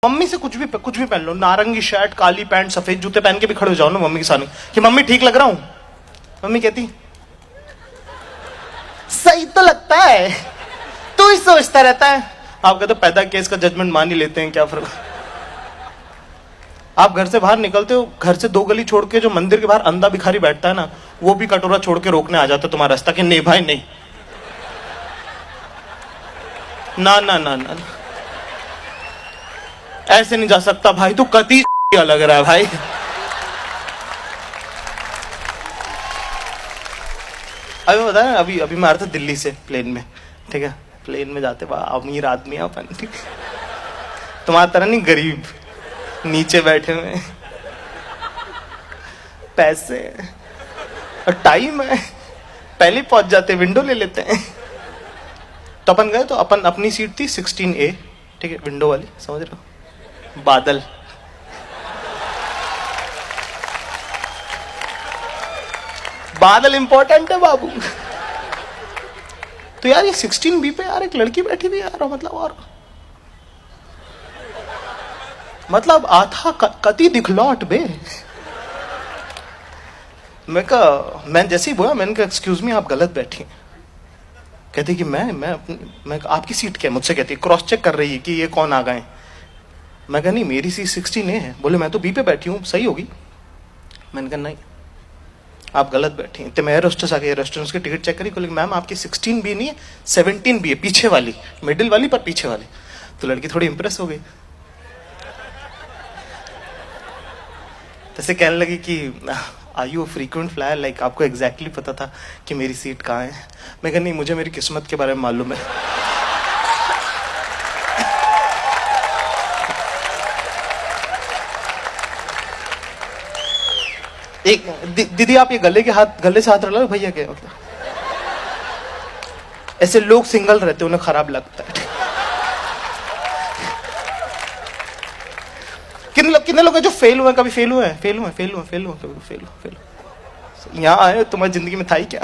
Mummy से कुछ भी पहन लो, नारंगी शर्ट, काली पैंट, सफेद जूते पहन के भी खड़े हो जाओ ना मम्मी के सामने कि मम्मी ठीक लग रहा हूं, मम्मी कहती सही तो लगता है, तू ही सोचता रहता है। आप कहते पैदा केस का जजमेंट मान ही लेते हैं, क्या फर्क। आप घर से बाहर निकलते हो, घर से 2 गली छोड़ के जो मंदिर के बाहर अंधा भिखारी बैठता है ना, वो भी कटोरा छोड़ के रोकने आ जाता है तुम्हारा रास्ता कि नहीं भाई नहीं, ना ना ना ना, ऐसे नहीं जा सकता भाई, तू कती लग रहा है भाई। अभी बता रहा, अभी अभी मैं आ रहा था दिल्ली से प्लेन में, ठीक है, प्लेन में जाते अमीर आदमी अपन, ठीक, तुम्हारा तरह नहीं गरीब, नीचे बैठे हुए, पैसे और टाइम है, पहले पहुंच जाते, विंडो ले लेते हैं। तो अपन गए, तो अपन अपनी सीट थी 16A, ठीक है, विंडो वाली, समझ रहे हो, बादल, बादल इंपॉर्टेंट है बाबू। तो यार ये 16B पे यार एक लड़की बैठी थी यार, मतलब आथा कति दिखलौट बे। मैं जैसे ही बोला, मैंने कहा एक्सक्यूज मी, आप गलत बैठी हैं। कहती कि मैं आपकी सीट क्या, मुझसे कहती क्रॉस चेक कर रही है कि ये कौन आ गए। मैं कहा नहीं, मेरी सीट 16A है। बोले मैं तो B पे बैठी हूँ, सही होगी। मैंने कहा नहीं, आप गलत बैठी हैं। तो मैं एयर होस्टेस आ गई, रेस्टोरेंट की टिकट चेक करी, बोले मैम आपकी 16B नहीं है, 17B है, पीछे वाली, मिडिल वाली पर पीछे वाली। तो लड़की थोड़ी इंप्रेस हो गई, तैसे कहने लगी कि are you frequent flyer, like आपको एग्जैक्टली पता था कि मेरी सीट कहाँ है। मैं कहा नहीं, मुझे मेरी किस्मत के बारे में मालूम है। एक दीदी आप ये गले से हाथ रख लो भैया के, मतलब ऐसे लोग सिंगल रहते उन्हें खराब लगता है। कितने लोग हैं जो फेल हुए, कभी फेल हुए, यहाँ आए तुम्हारी जिंदगी में था ही क्या।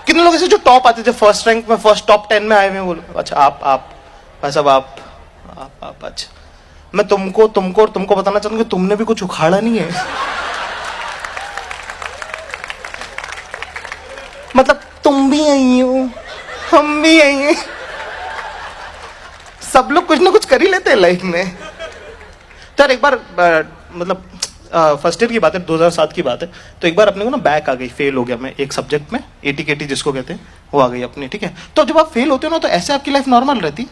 कितने लोग ऐसे जो टॉप आते थे, फर्स्ट रैंक में, फर्स्ट टॉप 10 में आए हुए, बोलो अच्छा आप भाई साहब आप अच्छा, मैं तुमको बताना चाहता हूँ कि तुमने भी कुछ उखाड़ा नहीं है। मतलब तुम भी आई हो, हम भी आई हैं, सब लोग कुछ ना कुछ कर ही लेते हैं लाइफ में। तो यार एक बार मतलब फर्स्ट ईयर की बात है, 2007 की बात है। तो एक बार अपने को ना बैक आ गई, फेल हो गया मैं एक सब्जेक्ट में, ATKT जिसको कहते हैं, वो आ गई अपनी, ठीक है। तो जब आप फेल होते हो ना, तो ऐसे आपकी लाइफ नॉर्मल रहती,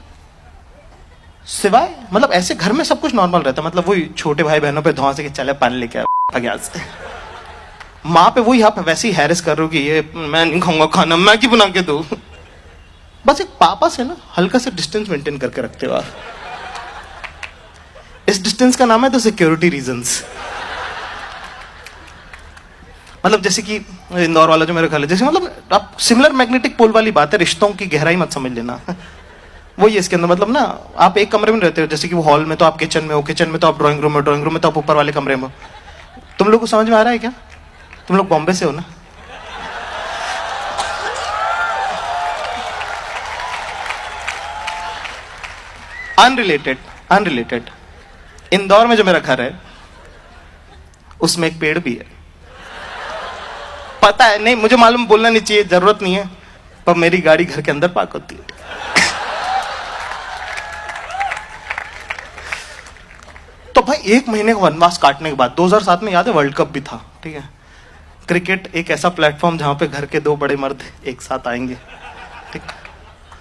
सिवाय मतलब ऐसे घर में सब कुछ नॉर्मल रहता, मतलब वही छोटे भाई बहनों पे धौंसे के चले पानी लेके आ से, माँ पे वही आप वैसे ही हैरेस कर रहे हो कि ये मैं नहीं खाऊंगा खाना, मैं क्यों बना के दूं। बस एक पापा से ना हल्का सा डिस्टेंस मेंटेन करके रखते हो आप। इस डिस्टेंस का नाम है तो सिक्योरिटी रीजंस। मतलब जैसे कि इंदौर वाला जो मेरा घर है, जैसे मतलब आप सिमिलर मैग्नेटिक पोल वाली बात है, रिश्तों की गहराई मत समझ लेना। वही है इसके अंदर, मतलब ना आप एक कमरे में रहते हो, जैसे कि वो हॉल में तो आप किचन में हो, किचन में तो आप ड्राइंग रूम में, ड्राइंग रूम में तो आप ऊपर वाले कमरे में हो। तुम लोग को समझ में आ रहा है क्या? तुम लोग बॉम्बे से हो ना? अनरिलेटेड इंदौर में जो मेरा घर है उसमें एक पेड़ भी है। पता है नहीं, मुझे मालूम, बोलना नहीं चाहिए, जरूरत नहीं है, पर मेरी गाड़ी घर के अंदर पार्क होती है। तो भाई 1 महीने का वनवास काटने के बाद 2007 में याद है वर्ल्ड कप भी था, ठीक है। क्रिकेट एक ऐसा प्लेटफॉर्म जहां पे घर के 2 बड़े मर्द एक साथ आएंगे, ठीक।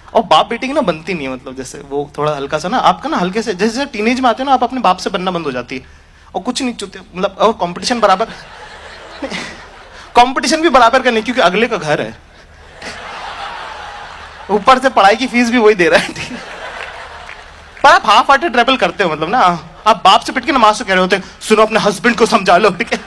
और बाप बेटी की ना बनती नहीं है, मतलब जैसे वो थोड़ा हल्का सा ना आपका ना हल्के से, जैसे टीनेज में आते हो ना, आप अपने बाप से बनना बंद हो जाती है और कुछ नहीं चुते, मतलब और कंपटीशन बराबर, कंपटीशन भी बराबर का नहीं, क्योंकि अगले का घर है, ऊपर से पढ़ाई की फीस भी वही दे रहा है, ठीक है। पर आप हाफ हार्टेड ट्रैवल करते हो, मतलब ना आप बाप से पिट के नमाज से कह रहे होते, सुनो अपने हस्बैंड को समझा लो, ठीक है।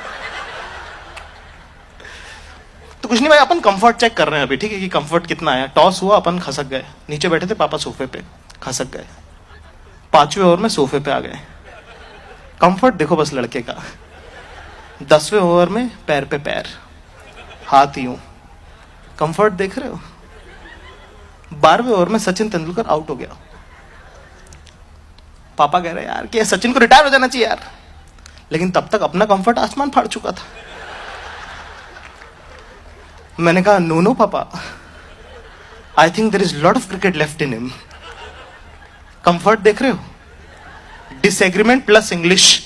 तो कुछ नहीं भाई, अपन कंफर्ट चेक कर रहे हैं अभी, ठीक है, कि कंफर्ट कितना आया। टॉस हुआ, अपन खसक गए, नीचे बैठे थे पापा सोफे पे, खसक गए, 5वें ओवर में सोफे पे आ गए। कंफर्ट देखो बस लड़के का, 10वें ओवर में पैर पे पैर, हाथ यूं, कंफर्ट देख रहे हो। 12वें ओवर में सचिन तेंदुलकर आउट हो गया। पापा कह रहे यार कि सचिन को रिटायर हो जाना चाहिए यार, लेकिन तब तक अपना कंफर्ट आसमान फाड़ चुका था। मैंने कहा नो नो पापा, I think there is lot of cricket left in him. Comfort देख रहे हो, डिसएग्रीमेंट प्लस इंग्लिश।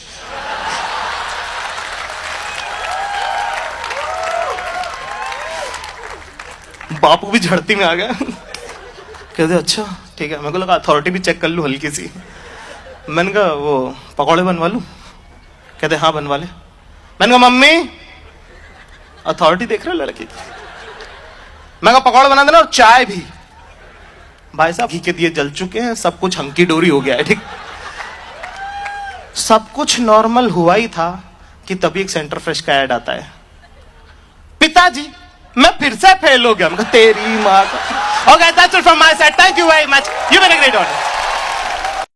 बापू भी झड़ती में आ गया। कहते अच्छा ठीक है। मेरे को लगा अथॉरिटी भी चेक कर लूं हल्की सी। मैंने कहा वो पकौड़े बनवा लूं? कहते हाँ बनवा ले। मैंने कहा मम्मी, अथॉरिटी देख रहे हो लड़की की? मैं कहा पकौड़े बना देना और चाय भी। भाई साहब घी के दिए जल चुके हैं, सब कुछ हंकी डोरी हो गया है। ठीक, सब कुछ नॉर्मल हुआ ही था कि तभी एक सेंटर फ्रेश का ऐड आता है, पिताजी मैं फिर से फेल हो गया। मैं कहा तेरी माँ का। Okay, that's it from my side, thank you very much, you been a great audience.